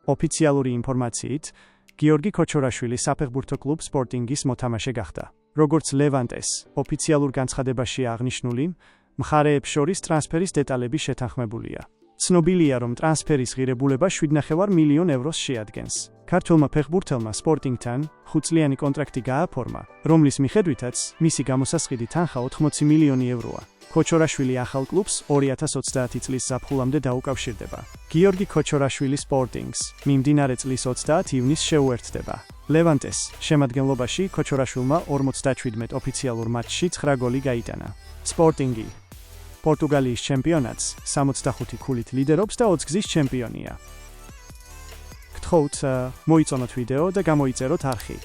ოფიციალური ინფორმაციით, გიორგი ქოჩორაშვილი საფეხბურთო კლუბ სპორტინგის მოთამაშე გახდა. როგორც ლევანტეს ოფიციალურ განცხადებაში აღნიშნული, მხარეებს შორის ტრანსფერის დეტალები შეთანხმებულია. ცნობილია, რომ ტრანსფერის ღირებულება 7,5 მილიონ ევროს შეადგენს. ქართველმა ფეხბურთელმა სპორტინგთან 5 წლიანი კონტრაქტი გააფორმა, რომლის მიხედვითაც მისი გამოსასყიდი თანხა 80 მილიონი ევროა. ქოჩორაშვილი ახალ კლუბს 2030 წლის ზაფხულამდე დაუკავშირდება. გიორგი ქოჩორაშვილი სპორტინგს მიმდინარე წლის 30 ივნისს შეუერთდება. ლევანტეს შემადგენლობაში ქოჩორაშვილმა 47 ოფიციალურ მატჩში 9 გოლი გაიტანა. სპორტინგი პორტუგალიის ჩემპიონატს 65 ქულით ლიდერობს და 20 გზის ჩემპიონია. გთხოვთ, მოიწონოთ ვიდეო და გამოიწეროთ არხი.